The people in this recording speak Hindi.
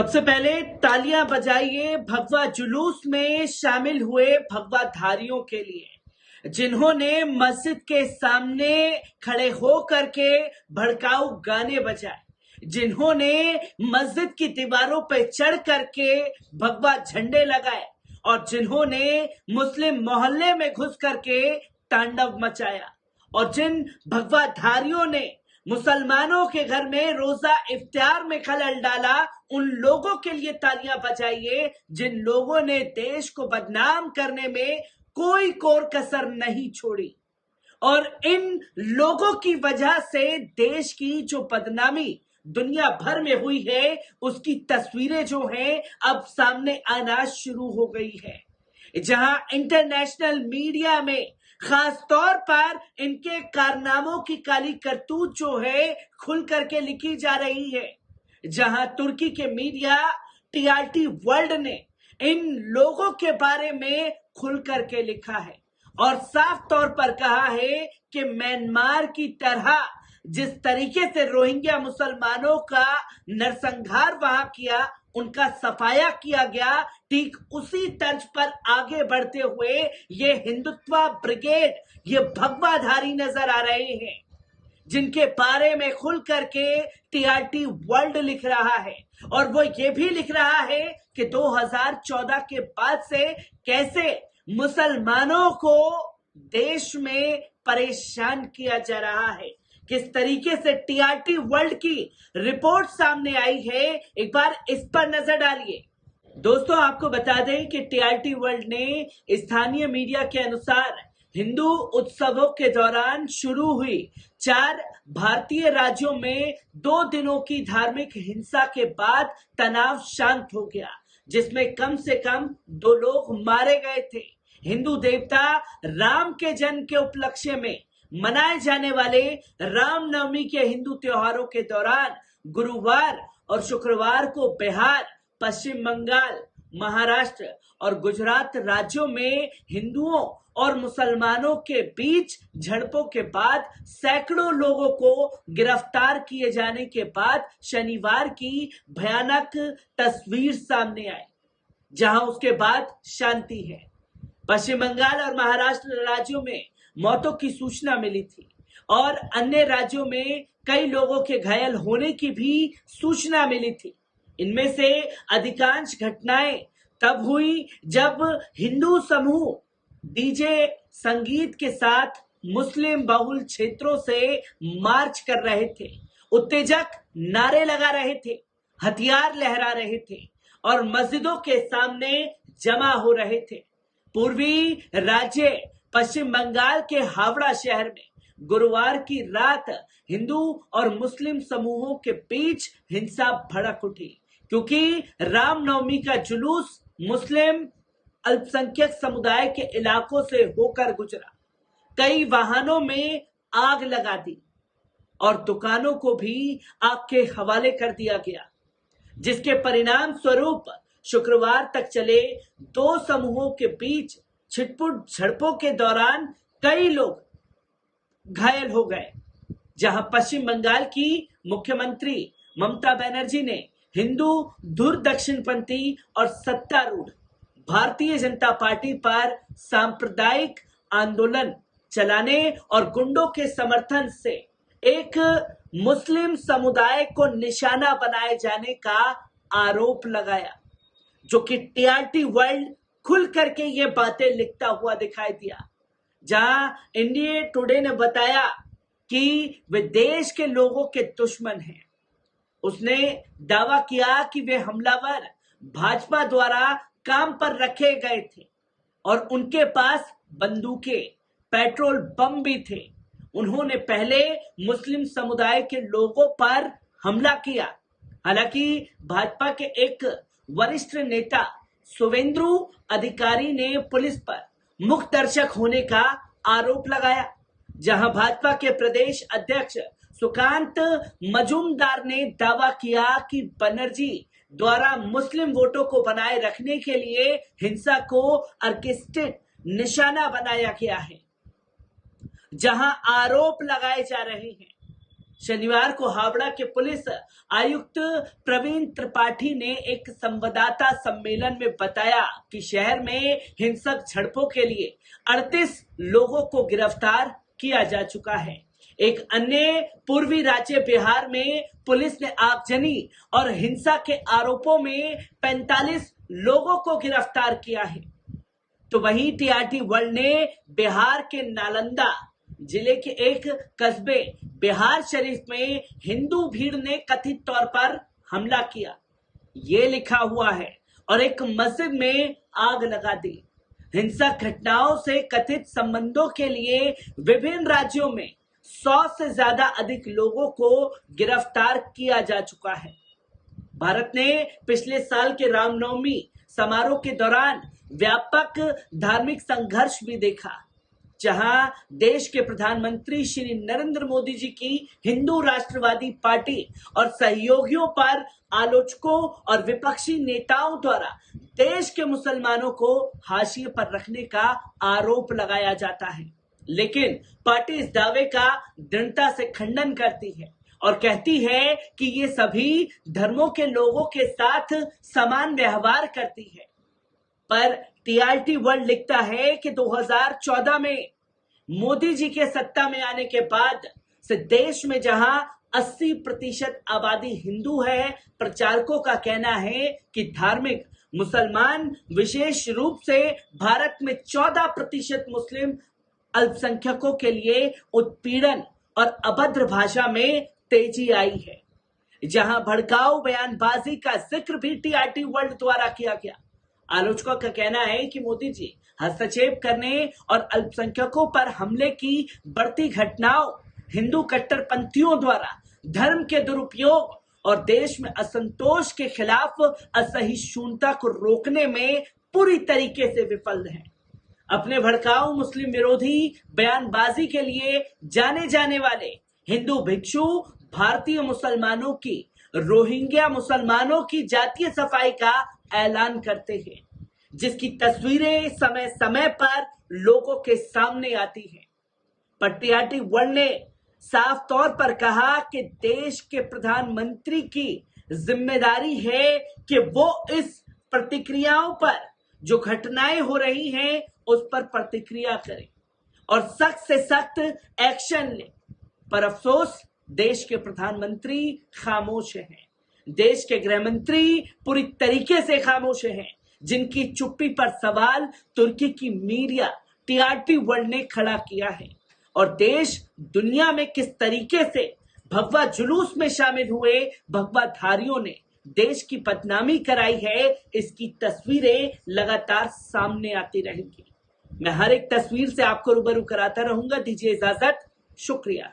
सबसे पहले तालियां बजाइए भगवा जुलूस में शामिल हुए भगवाधारियों के लिए, जिन्होंने मस्जिद के सामने खड़े हो करके भड़काऊ गाने बजाए, जिन्होंने मस्जिद की दीवारों पर चढ़ करके भगवा झंडे लगाए और जिन्होंने मुस्लिम मोहल्ले में घुस करके तांडव मचाया, और जिन भगवाधारियों ने मुसलमानों के घर में रोजा इफ्तार में खलल डाला, उन लोगों के लिए तालियां बजाइए जिन लोगों ने देश को बदनाम करने में कोई कोर कसर नहीं छोड़ी। और इन लोगों की वजह से देश की जो बदनामी दुनिया भर में हुई है, उसकी तस्वीरें जो हैं अब सामने आना शुरू हो गई है, जहां इंटरनेशनल मीडिया में खास तौर पर इनके कारनामों की काली करतूत जो है खुल करके लिखी जा रही है, जहां तुर्की के मीडिया टीआरटी वर्ल्ड ने इन लोगों के बारे में खुल करके लिखा है और साफ तौर पर कहा है कि म्यांमार की तरह जिस तरीके से रोहिंग्या मुसलमानों का नरसंहार वहां किया, उनका सफाया किया गया, ठीक उसी तर्ज पर आगे बढ़ते हुए ये हिंदुत्व ब्रिगेड, ये भगवाधारी नजर आ रहे हैं, जिनके बारे में खुल करके टीआरटी वर्ल्ड लिख रहा है। और वो ये भी लिख रहा है कि 2014 के बाद से कैसे मुसलमानों को देश में परेशान किया जा रहा है, किस तरीके से टीआरटी वर्ल्ड की रिपोर्ट सामने आई है, एक बार इस पर नजर डालिए। दोस्तों, आपको बता दें कि टीआरटी वर्ल्ड ने स्थानीय मीडिया के अनुसार हिंदू उत्सवों के दौरान शुरू हुई 4 भारतीय राज्यों में 2 दिनों की धार्मिक हिंसा के बाद तनाव शांत हो गया, जिसमें कम से कम 2 लोग मारे गए थे। हिंदू देवता राम के जन्म के उपलक्ष्य में मनाए जाने वाले रामनवमी के हिंदू त्योहारों के दौरान गुरुवार और शुक्रवार को बिहार, पश्चिम बंगाल, महाराष्ट्र और गुजरात राज्यों में हिंदुओं और मुसलमानों के बीच झड़पों के बाद सैकड़ों लोगों को गिरफ्तार किए जाने के बाद शनिवार की भयानक तस्वीर सामने आई, जहां उसके बाद शांति है। पश्चिम बंगाल और महाराष्ट्र राज्यों में मौतों की सूचना मिली थी और अन्य राज्यों में कई लोगों के घायल होने की भी सूचना मिली थी। इनमें से अधिकांश घटनाएं तब हुई जब हिंदू समूह डीजे संगीत के साथ मुस्लिम बहुल क्षेत्रों से मार्च कर रहे थे, उत्तेजक नारे लगा रहे थे, हथियार लहरा रहे थे और मस्जिदों के सामने जमा हो रहे थे। पूर्वी राज्य पश्चिम बंगाल के हावड़ा शहर में गुरुवार की रात हिंदू और मुस्लिम समूहों के बीच हिंसा भड़क उठी, क्योंकि रामनवमी का जुलूस मुस्लिम अल्पसंख्यक समुदाय के इलाकों से होकर गुजरा। कई वाहनों में आग लगा दी और दुकानों को भी आग के हवाले कर दिया गया, जिसके परिणाम स्वरूप शुक्रवार तक चले 2 समूहों के बीच छिटपुट झड़पों के दौरान कई लोग घायल हो गए, जहां पश्चिम बंगाल की मुख्यमंत्री ममता बनर्जी ने हिंदू धुर दक्षिणपंथी और सत्तारूढ़ भारतीय जनता पार्टी पर सांप्रदायिक आंदोलन चलाने और गुंडों के समर्थन से एक मुस्लिम समुदाय को निशाना बनाए जाने का आरोप लगाया, जो कि टीआरटी वर्ल्ड खुल करके ये बातें लिखता हुआ दिखाई दिया। जहां इंडिया टुडे ने बताया कि वे देश के लोगों के दुश्मन हैं। उसने दावा किया कि वे हमलावर भाजपा द्वारा काम पर रखे गए थे और उनके पास बंदूकें, पेट्रोल बम भी थे। उन्होंने पहले मुस्लिम समुदाय के लोगों पर हमला किया। हालांकि भाजपा के एक वरिष्ठ नेता शुवेंदु अधिकारी ने पुलिस पर मुखदर्शक होने का आरोप लगाया, जहां भाजपा के प्रदेश अध्यक्ष सुकांत मजूमदार ने दावा किया कि बनर्जी द्वारा मुस्लिम वोटों को बनाए रखने के लिए हिंसा को ऑर्केस्ट्रेट निशाना बनाया गया है। जहां आरोप लगाए जा रहे हैं शनिवार को हावड़ा के पुलिस आयुक्त प्रवीण त्रिपाठी ने एक संवाददाता सम्मेलन में बताया कि शहर में हिंसक झड़पों के लिए 38 लोगों को गिरफ्तार किया जा चुका है। एक अन्य पूर्वी राज्य बिहार में पुलिस ने आगजनी और हिंसा के आरोपों में 45 लोगों को गिरफ्तार किया है। तो वहीं टीआरटी वर्ल्ड ने बिहार के नालंदा जिले के एक कस्बे बिहार शरीफ में हिंदू भीड़ ने कथित तौर पर हमला किया, ये लिखा हुआ है, और एक मस्जिद में आग लगा दी। हिंसक घटनाओं से कथित संबंधों के लिए विभिन्न राज्यों में 100 से ज्यादा अधिक लोगों को गिरफ्तार किया जा चुका है। भारत ने पिछले साल के रामनवमी समारोह के दौरान व्यापक धार्मिक संघर्ष भी देखा, जहां देश के प्रधानमंत्री श्री नरेंद्र मोदी जी की हिंदू राष्ट्रवादी पार्टी और सहयोगियों पर आलोचकों और विपक्षी नेताओं द्वारा देश के मुसलमानों को हाशिए पर रखने का आरोप लगाया जाता है। लेकिन पार्टी इस दावे का दृढ़ता से खंडन करती है और कहती है कि ये सभी धर्मों के लोगों के साथ समान व्यवहार करती है। पर टीआरटी वर्ल्ड लिखता है कि 2014 में मोदी जी के सत्ता में आने के बाद से देश में जहां 80% आबादी हिंदू है, प्रचारकों का कहना है कि धार्मिक मुसलमान विशेष रूप से भारत में 14% मुस्लिम अल्पसंख्यकों के लिए उत्पीड़न और अभद्र भाषा में तेजी आई है। जहां भड़काऊ बयानबाजी का जिक्र भी टीआरटी वर्ल्ड द्वारा किया गया। आलोचकों का कहना है कि मोदी जी हस्तक्षेप करने और अल्पसंख्यकों पर हमले की बढ़ती घटनाओं, हिंदू कट्टरपंथियों द्वारा धर्म के दुरुपयोग और देश में असंतोष के खिलाफ असहिष्णुता को रोकने में पूरी तरीके से विफल है। अपने भड़काऊ मुस्लिम विरोधी बयानबाजी के लिए जाने जाने वाले हिंदू भिक्षु भारतीय मुसलमानों की, रोहिंग्या मुसलमानों की जातीय सफाई का ऐलान करते हैं, जिसकी तस्वीरें समय समय पर लोगों के सामने आती हैं। पर टीआरटी वर्ल्ड ने साफ तौर पर कहा कि देश के प्रधानमंत्री की जिम्मेदारी है कि वो इस प्रतिक्रियाओं पर, जो घटनाएं हो रही हैं उस पर प्रतिक्रिया करें और सख्त से सख्त एक्शन ले। पर अफसोस देश के प्रधानमंत्री खामोश हैं। देश के गृह मंत्री पूरी तरीके से खामोश हैं, जिनकी चुप्पी पर सवाल तुर्की की मीडिया टीआरटी वर्ल्ड ने खड़ा किया है। और देश दुनिया में किस तरीके से भगवा जुलूस में शामिल हुए भगवाधारियों ने देश की बदनामी कराई है, इसकी तस्वीरें लगातार सामने आती रहेंगी। मैं हर एक तस्वीर से आपको रूबरू कराता रहूंगा। दीजिए इजाजत, शुक्रिया।